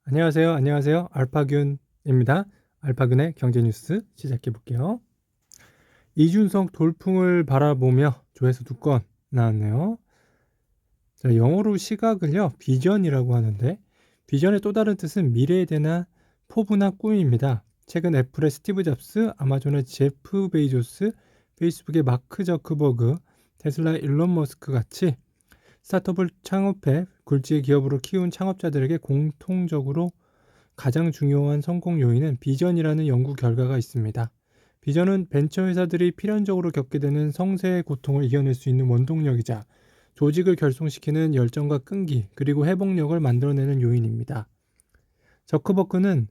안녕하세요. 안녕하세요. 알파균입니다. 알파균의 경제뉴스 시작해 볼게요. 이준석 돌풍을 바라보며 조회수 2건 나왔네요. 자, 영어로 시각을요, 비전이라고 하는데, 비전의 또 다른 뜻은 미래에 대한 포부나 꿈입니다. 최근 애플의 스티브 잡스, 아마존의 제프 베이조스, 페이스북의 마크 저크버그, 테슬라의 일론 머스크 같이 스타트업을 창업해 굴지의 기업으로 키운 창업자들에게 공통적으로 가장 중요한 성공 요인은 비전이라는 연구 결과가 있습니다. 비전은 벤처 회사들이 필연적으로 겪게 되는 성세의 고통을 이겨낼 수 있는 원동력이자 조직을 결속시키는 열정과 끈기, 그리고 회복력을 만들어내는 요인입니다. 저크버크는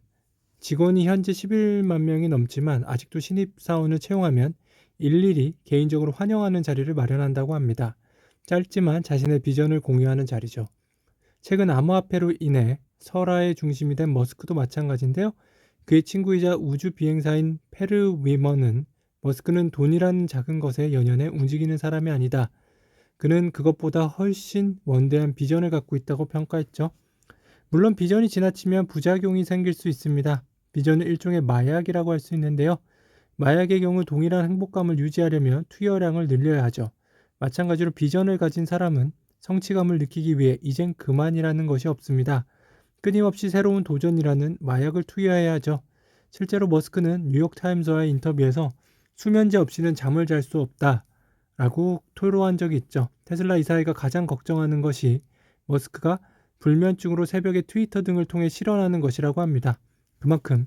직원이 현재 11만 명이 넘지만 아직도 신입사원을 채용하면 일일이 개인적으로 환영하는 자리를 마련한다고 합니다. 짧지만 자신의 비전을 공유하는 자리죠. 최근 암호화폐로 인해 설화의 중심이 된 머스크도 마찬가지인데요. 그의 친구이자 우주 비행사인 페르 위먼은 머스크는 돈이라는 작은 것에 연연해 움직이는 사람이 아니다. 그는 그것보다 훨씬 원대한 비전을 갖고 있다고 평가했죠. 물론 비전이 지나치면 부작용이 생길 수 있습니다. 비전은 일종의 마약이라고 할 수 있는데요. 마약의 경우 동일한 행복감을 유지하려면 투여량을 늘려야 하죠. 마찬가지로 비전을 가진 사람은 성취감을 느끼기 위해 이젠 그만이라는 것이 없습니다. 끊임없이 새로운 도전이라는 마약을 투여해야 하죠. 실제로 머스크는 뉴욕타임즈와의 인터뷰에서 수면제 없이는 잠을 잘 수 없다라고 토로한 적이 있죠. 테슬라 이사회가 가장 걱정하는 것이 머스크가 불면증으로 새벽에 트위터 등을 통해 실현하는 것이라고 합니다. 그만큼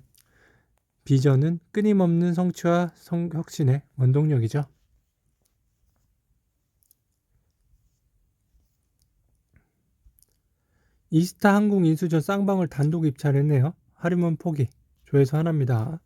비전은 끊임없는 성취와 혁신의 원동력이죠. 이스타 항공 인수 전 쌍방울 단독 입찰했네요. 하류몬 포기. 조회수 하나입니다.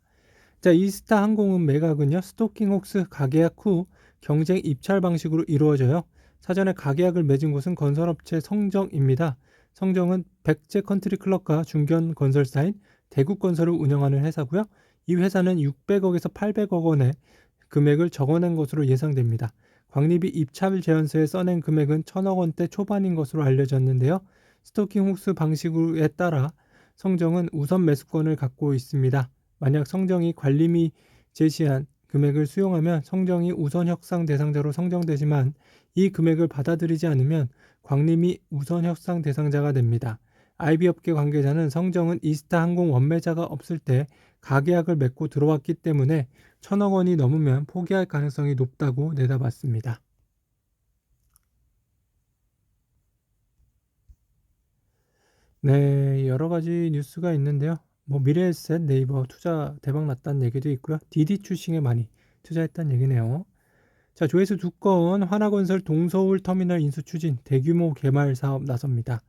자, 이스타 항공은 매각은요, 스토킹 옥스 가계약 후 경쟁 입찰 방식으로 이루어져요. 사전에 가계약을 맺은 곳은 건설업체 성정입니다. 성정은 백제 컨트리 클럽과 중견 건설사인 대국건설을 운영하는 회사고요. 이 회사는 600억에서 800억 원의 금액을 적어낸 것으로 예상됩니다. 광립이 입찰 제안서에 써낸 금액은 1000억 원대 초반인 것으로 알려졌는데요. 스토킹 옥스 방식에 따라 성정은 우선 매수권을 갖고 있습니다. 만약 성정이 관림이 제시한 금액을 수용하면 성정이 우선 협상 대상자로 선정되지만 이 금액을 받아들이지 않으면 광림이 우선 협상 대상자가 됩니다. IB 업계 관계자는 성정은 이스타 항공 원매자가 없을 때 가계약을 맺고 들어왔기 때문에 1000억 원이 넘으면 포기할 가능성이 높다고 내다봤습니다. 네, 여러 가지 뉴스가 있는데요. 미래에셋, 네이버 투자 대박 났다는 얘기도 있고요. 디디 출싱에 많이 투자했다는 얘기네요. 자, 조회수 2건, 하나건설 동서울 터미널 인수 추진 대규모 개발 사업 나섭니다.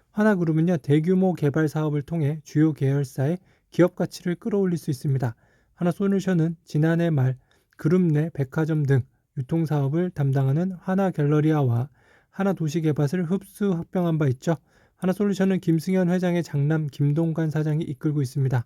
하나그룹은요, 대규모 개발 사업을 통해 주요 계열사의 기업 가치를 끌어올릴 수 있습니다. 하나솔루션은 지난해 말 그룹 내 백화점 등 유통 사업을 담당하는 하나갤러리아와 하나도시개발을 흡수 합병한 바 있죠. 하나솔루션은 김승현 회장의 장남 김동관 사장이 이끌고 있습니다.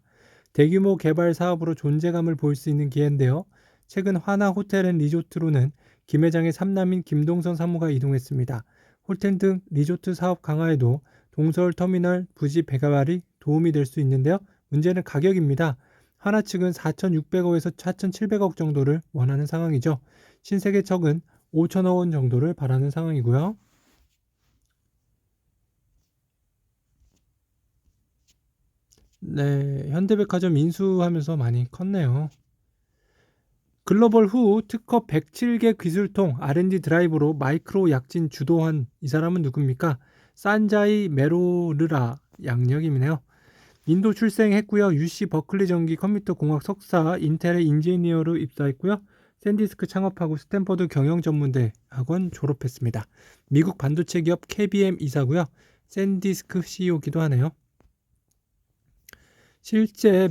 대규모 개발 사업으로 존재감을 보일 수 있는 기회인데요. 최근 하나호텔앤리조트로는 김 회장의 삼남인 김동선 사무가 이동했습니다. 호텔 등 리조트 사업 강화에도 동서울 터미널 부지 개발이 도움이 될 수 있는데요. 문제는 가격입니다. 하나 측은 4,600억에서 4,700억 정도를 원하는 상황이죠. 신세계 측은 5천억 원 정도를 바라는 상황이고요. 네, 현대백화점 인수하면서 많이 컸네요. 글로벌 후 특허 107개 기술통 R&D 드라이브로 마이크로 약진 주도한 이 사람은 누굽니까? 산자이 메로르라 양력이네요. 인도 출생했고요. UC 버클리 전기 컴퓨터 공학 석사, 인텔의 인지니어로 입사했고요. 샌디스크 창업하고 스탠퍼드 경영전문대 학원 졸업했습니다. 미국 반도체 기업 KBM 이사고요. 샌디스크 CEO기도 하네요. 실제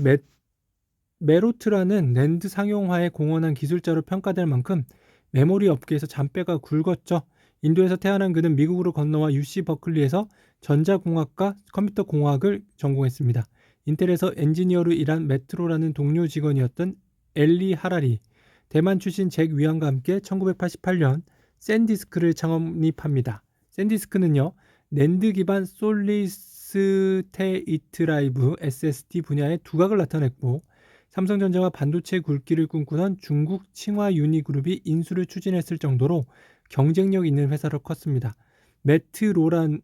메로트라는 랜드 상용화에 공헌한 기술자로 평가될 만큼 메모리 업계에서 잔뼈가 굵었죠. 인도에서 태어난 그는 미국으로 건너와 UC 버클리에서 전자공학과 컴퓨터공학을 전공했습니다. 인텔에서 엔지니어로 일한 메트로라는 동료 직원이었던 엘리 하라리, 대만 출신 잭 위안과 함께 1988년 샌디스크를 창립합니다. 샌디스크는요, 랜드 기반 솔리드스테이트 드라이브 SSD 분야의 두각을 나타냈고 삼성전자와 반도체 굵기를 꿈꾸던 중국 칭화 유니그룹이 인수를 추진했을 정도로 경쟁력 있는 회사로 컸습니다. 메르트로는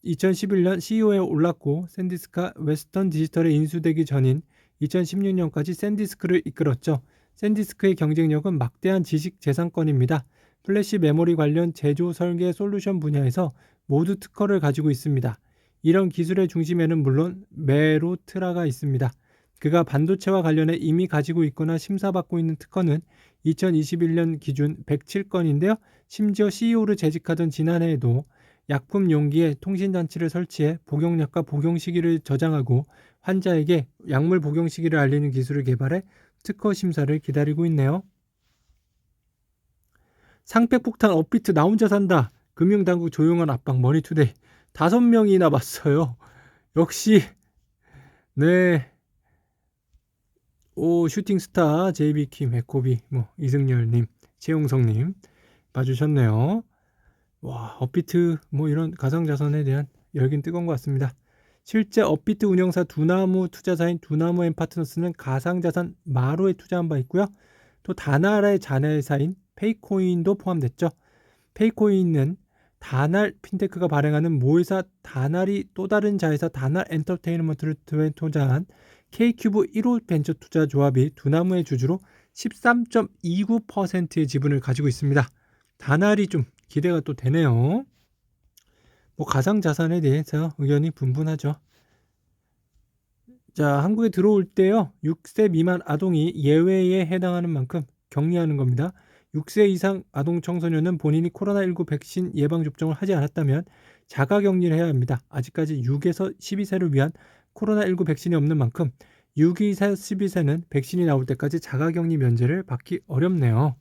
2011년 CEO에 올랐고 샌디스크가 웨스턴 디지털에 인수되기 전인 2016년까지 샌디스크를 이끌었죠. 샌디스크의 경쟁력은 막대한 지식 재산권입니다. 플래시 메모리 관련 제조 설계 솔루션 분야에서 모두 특허를 가지고 있습니다. 이런 기술의 중심에는 물론 메로트라가 있습니다. 그가 반도체와 관련해 이미 가지고 있거나 심사받고 있는 특허는 2021년 기준 107건인데요. 심지어 CEO를 재직하던 지난해에도 약품 용기에 통신장치를 설치해 복용약과 복용 시기를 저장하고 환자에게 약물 복용 시기를 알리는 기술을 개발해 특허 심사를 기다리고 있네요. 상팩폭탄 업비트 나 혼자 산다. 금융당국 조용한 압박 머니투데이 5명이나 봤어요. 역시 네. 오 슈팅스타 JB킴 에코비 이승열님 최용성님 봐주셨네요. 와 업비트 이런 가상자산에 대한 열기는 뜨거운 것 같습니다. 실제 업비트 운영사 두나무 투자사인 두나무앤파트너스는 가상자산 마로에 투자한 바 있고요. 또 다나라의 자회사인 페이코인도 포함됐죠. 페이코인은 다날 핀테크가 발행하는 모회사 다날이 또 다른 자회사 다날 엔터테인먼트를 투자한 K큐브 1호 벤처 투자 조합이 두나무의 주주로 13.29%의 지분을 가지고 있습니다. 다날이 좀 기대가 또 되네요. 가상자산에 대해서 의견이 분분하죠. 자, 한국에 들어올 때요. 6세 미만 아동이 예외에 해당하는 만큼 격리하는 겁니다. 6세 이상 아동 청소년은 본인이 코로나19 백신 예방접종을 하지 않았다면 자가격리를 해야 합니다. 아직까지 6에서 12세를 위한 코로나19 백신이 없는 만큼 6에서 12세는 백신이 나올 때까지 자가격리 면제를 받기 어렵네요.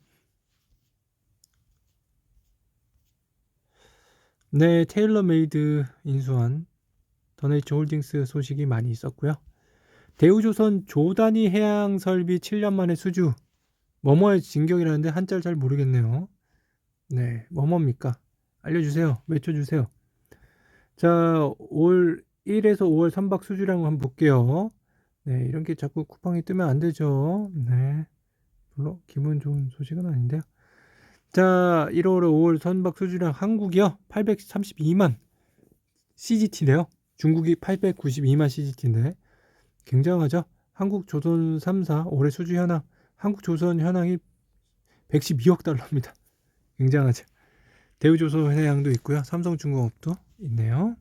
네, 테일러메이드 인수한 더네이처 홀딩스 소식이 많이 있었고요. 대우조선 조단위 해양설비 7년 만에 수주. 뭐뭐의 진격이라는데 한자를 잘 모르겠네요. 네, 뭐뭡니까? 알려주세요. 외쳐주세요. 자, 올 1에서 5월 선박 수주량을 한번 볼게요. 네, 이런 게 자꾸 쿠팡이 뜨면 안 되죠. 네, 별로 기분 좋은 소식은 아닌데요. 자, 1월 5월 선박 수주량 한국이요. 832만 CGT네요. 중국이 892만 CGT인데 굉장하죠. 한국 조선 3사 올해 수주 현황 한국 조선 현황이 112억 달러입니다. 굉장하죠. 대우조선 해양도 있고요. 삼성중공업도 있네요.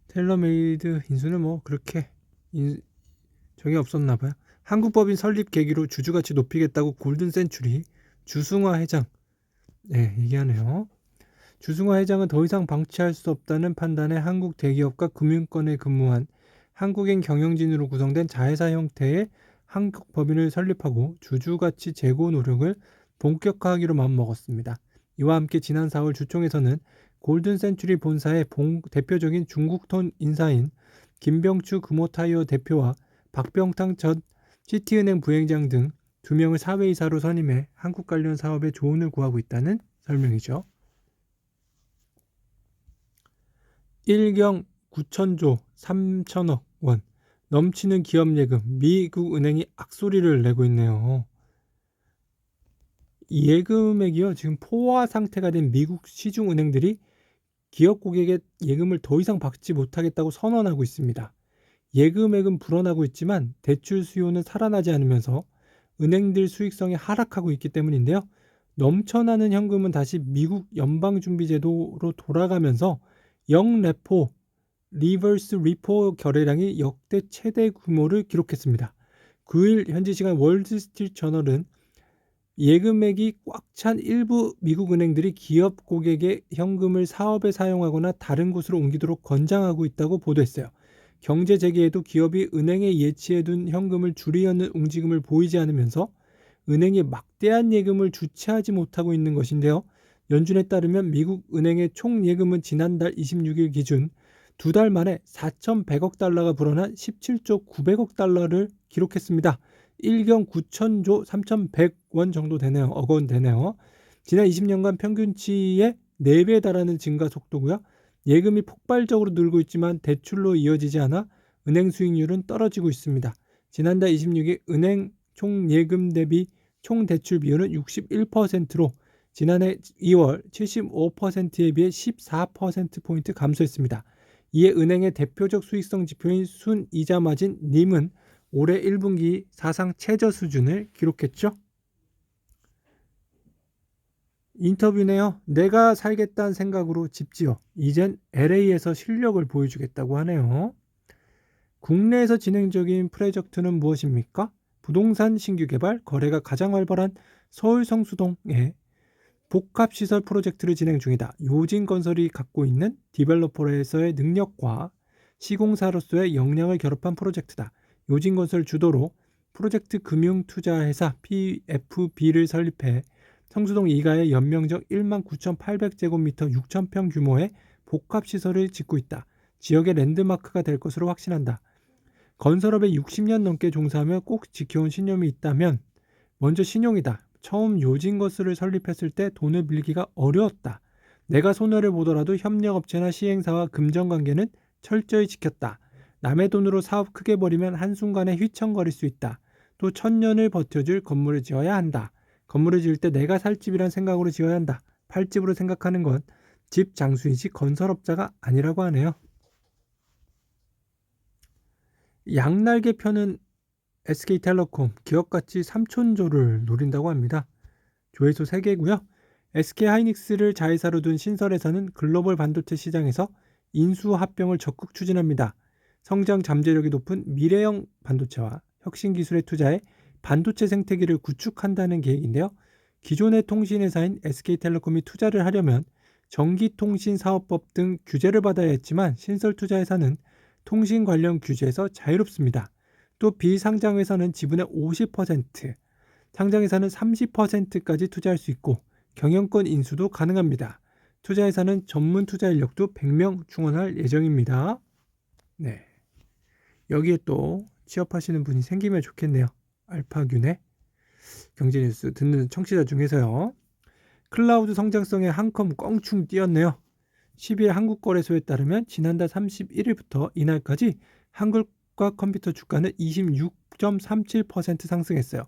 텔러메이드 인수는 그렇게 적이 없었나 봐요. 한국법인 설립 계기로 주주가치 높이겠다고 골든센츄리 주승화 회장 얘기하네요. 주승화 회장은 더 이상 방치할 수 없다는 판단에 한국 대기업과 금융권에 근무한 한국인 경영진으로 구성된 자회사 형태의 한국 법인을 설립하고 주주가치 제고 노력을 본격화하기로 마음먹었습니다. 이와 함께 지난 4월 주총에서는 골든센츄리 본사의 대표적인 중국톤 인사인 김병추 금호타이어 대표와 박병탕 전 시티은행 부행장 등 2명을 사회이사로 선임해 한국 관련 사업에 조언을 구하고 있다는 설명이죠. 1경 9천조 3천억 원 넘치는 기업 예금, 미국 은행이 악소리를 내고 있네요. 이 예금액이요, 지금 포화 상태가 된 미국 시중 은행들이 기업 고객의 예금을 더 이상 받지 못하겠다고 선언하고 있습니다. 예금액은 불어나고 있지만 대출 수요는 살아나지 않으면서 은행들 수익성이 하락하고 있기 때문인데요. 넘쳐나는 현금은 다시 미국 연방준비제도로 돌아가면서 영레포 리버스 리포 거래량이 역대 최대 규모를 기록했습니다. 9일 현지 시간 월스트리트 저널은 예금액이 꽉 찬 일부 미국 은행들이 기업 고객의 현금을 사업에 사용하거나 다른 곳으로 옮기도록 권장하고 있다고 보도했어요. 경제 재개에도 기업이 은행에 예치해둔 현금을 줄이려는 움직임을 보이지 않으면서 은행이 막대한 예금을 주체하지 못하고 있는 것인데요. 연준에 따르면 미국 은행의 총 예금은 지난달 26일 기준 2달 만에 4,100억 달러가 불어난 17조 900억 달러를 기록했습니다. 1경 9천조 3,100원 정도 되네요. 억 원 되네요. 지난 20년간 평균치의 4배에 달하는 증가 속도고요. 예금이 폭발적으로 늘고 있지만 대출로 이어지지 않아 은행 수익률은 떨어지고 있습니다. 지난달 26일 은행 총 예금 대비 총 대출 비율은 61%로 지난해 2월 75%에 비해 14%포인트 감소했습니다. 이에 은행의 대표적 수익성 지표인 순이자 마진 님은 올해 1분기 사상 최저 수준을 기록했죠. 인터뷰네요. 내가 살겠다는 생각으로 집 지어 이젠 LA에서 실력을 보여주겠다고 하네요. 국내에서 진행 중인 프로젝트는 무엇입니까? 부동산 신규 개발, 거래가 가장 활발한 서울 성수동에 복합시설 프로젝트를 진행 중이다. 요진건설이 갖고 있는 디벨로퍼로서의 능력과 시공사로서의 역량을 결합한 프로젝트다. 요진건설 주도로 프로젝트 금융투자회사 PFB를 설립해 성수동 2가의 연면적 19,800제곱미터 6,000평 규모의 복합시설을 짓고 있다. 지역의 랜드마크가 될 것으로 확신한다. 건설업에 60년 넘게 종사하며 꼭 지켜온 신념이 있다면 먼저 신용이다. 처음 요진건설을 설립했을 때 돈을 빌기가 어려웠다. 내가 손해를 보더라도 협력업체나 시행사와 금전관계는 철저히 지켰다. 남의 돈으로 사업 크게 벌이면 한순간에 휘청거릴 수 있다. 또 1000년을 버텨줄 건물을 지어야 한다. 건물을 지을 때 내가 살 집이란 생각으로 지어야 한다. 팔집으로 생각하는 건 집 장수이지 건설업자가 아니라고 하네요. 양날개 펴는 SK텔레콤 기업가치 3천조를 노린다고 합니다. 조회수 3개고요. SK하이닉스를 자회사로 둔 신설회사는 글로벌 반도체 시장에서 인수합병을 적극 추진합니다. 성장 잠재력이 높은 미래형 반도체와 혁신 기술에 투자해 반도체 생태계를 구축한다는 계획인데요. 기존의 통신회사인 SK텔레콤이 투자를 하려면 전기통신사업법 등 규제를 받아야 했지만 신설투자회사는 통신 관련 규제에서 자유롭습니다. 또 비상장회사는 지분의 50%, 상장회사는 30%까지 투자할 수 있고 경영권 인수도 가능합니다. 투자회사는 전문 투자 인력도 100명 충원할 예정입니다. 네, 여기에 또 취업하시는 분이 생기면 좋겠네요. 알파균의 경제뉴스 듣는 청취자 중에서요. 클라우드 성장성에 한컴 껑충 뛰었네요. 10일 한국거래소에 따르면 지난달 31일부터 이날까지 한국과 컴퓨터 주가는 26.37% 상승했어요.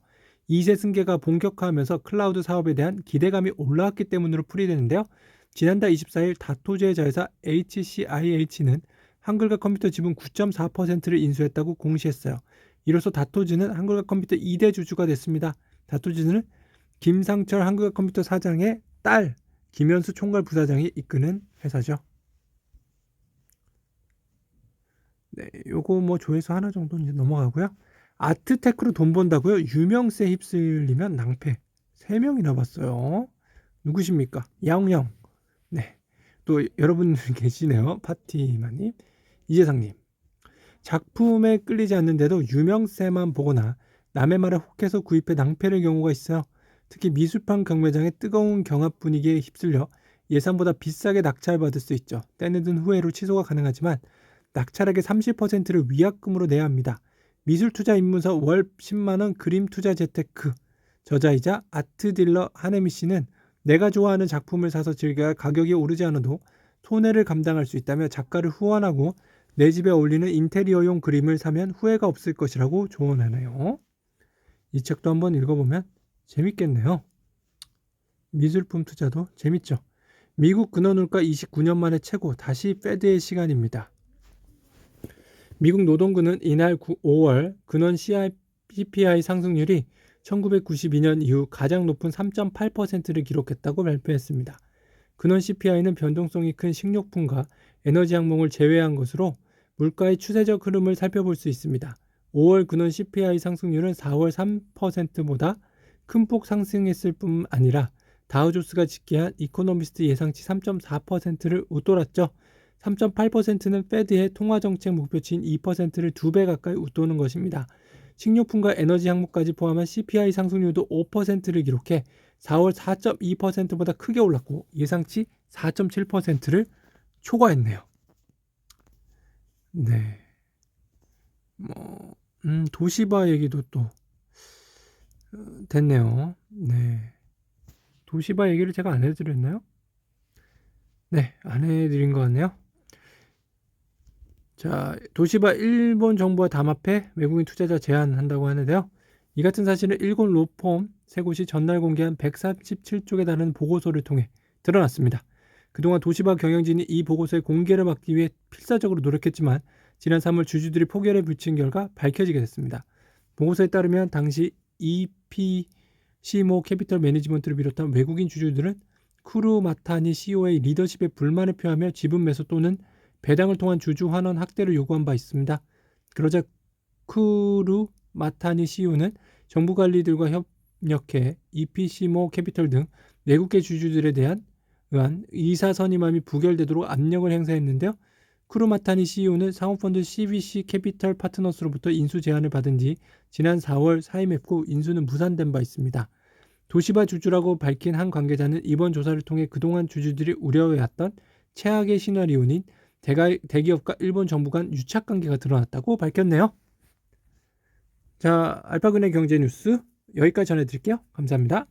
2세 승계가 본격화하면서 클라우드 사업에 대한 기대감이 올라왔기 때문으로 풀이되는데요. 지난달 24일 다토제의 자회사 HCIH는 한글과 컴퓨터 지분 9.4%를 인수했다고 공시했어요. 이로써 다토즈는 한글과 컴퓨터 2대 주주가 됐습니다. 다토즈는 김상철 한글과 컴퓨터 사장의 딸 김현수 총괄 부사장이 이끄는 회사죠. 네, 요거 뭐 조회수 하나 정도 이제 넘어가고요. 아트테크로 돈 번다고요? 유명세 휩쓸리면 낭패. 3명이나 봤어요. 누구십니까? 야옹야옹. 네. 또 여러분 계시네요. 파티마님, 이재상님. 작품에 끌리지 않는데도 유명세만 보거나 남의 말에 혹해서 구입해 낭패를 경우가 있어요. 특히 미술판 경매장의 뜨거운 경합 분위기에 휩쓸려 예상보다 비싸게 낙찰받을 수 있죠. 때는 든 후회로 취소가 가능하지만 낙찰액의 30%를 위약금으로 내야 합니다. 미술투자 입문서 월 10만원 그림투자 재테크 저자이자 아트딜러 한혜미 씨는 내가 좋아하는 작품을 사서 즐겨야 가격이 오르지 않아도 손해를 감당할 수 있다며 작가를 후원하고 내 집에 어울리는 인테리어용 그림을 사면 후회가 없을 것이라고 조언하네요. 이 책도 한번 읽어보면 재밌겠네요. 미술품 투자도 재밌죠. 미국 근원물가 29년 만에 최고, 다시 패드의 시간입니다. 미국 노동부는 이날 5월 근원 CPI 상승률이 1992년 이후 가장 높은 3.8%를 기록했다고 발표했습니다. 근원 CPI는 변동성이 큰 식료품과 에너지 항목을 제외한 것으로 물가의 추세적 흐름을 살펴볼 수 있습니다. 5월 근원 CPI 상승률은 4월 3%보다 큰 폭 상승했을 뿐 아니라 다우존스가 집계한 이코노미스트 예상치 3.4%를 웃돌았죠. 3.8%는 패드의 통화정책 목표치인 2%를 2배 가까이 웃도는 것입니다. 식료품과 에너지 항목까지 포함한 CPI 상승률도 5%를 기록해 4월 4.2%보다 크게 올랐고 예상치 4.7%를 초과했네요. 네, 도시바 얘기도 또 됐네요. 네, 도시바 얘기를 제가 안 해드렸나요? 네, 안 해드린 것 같네요. 자, 도시바 일본 정부와 담합해 외국인 투자자 제한한다고 하는데요. 이 같은 사실은 일본 로펌 세 곳이 전날 공개한 137쪽에 달하는 보고서를 통해 드러났습니다. 그동안 도시바 경영진이 이 보고서의 공개를 막기 위해 필사적으로 노력했지만 지난 3월 주주들이 포결에 붙인 결과 밝혀지게 됐습니다. 보고서에 따르면 당시 EP 시모 캐피털 매니지먼트를 비롯한 외국인 주주들은 쿠루마타니 CEO의 리더십에 불만을 표하며 지분 매수 또는 배당을 통한 주주 환원 확대를 요구한 바 있습니다. 그러자 쿠루마타니 CEO는 정부 관리들과 협력해 EP시모 캐피털 등 외국계 주주들에 대한 이사 선임함이 부결되도록 압력을 행사했는데요. 쿠루마타니 CEO는 상호펀드 CVC 캐피털 파트너스로부터 인수 제안을 받은 뒤 지난 4월 사임했고 인수는 무산된 바 있습니다. 도시바 주주라고 밝힌 한 관계자는 이번 조사를 통해 그동안 주주들이 우려해왔던 최악의 시나리오인 대기업과 일본 정부 간 유착 관계가 드러났다고 밝혔네요. 자, 알파그네 경제 뉴스 여기까지 전해드릴게요. 감사합니다.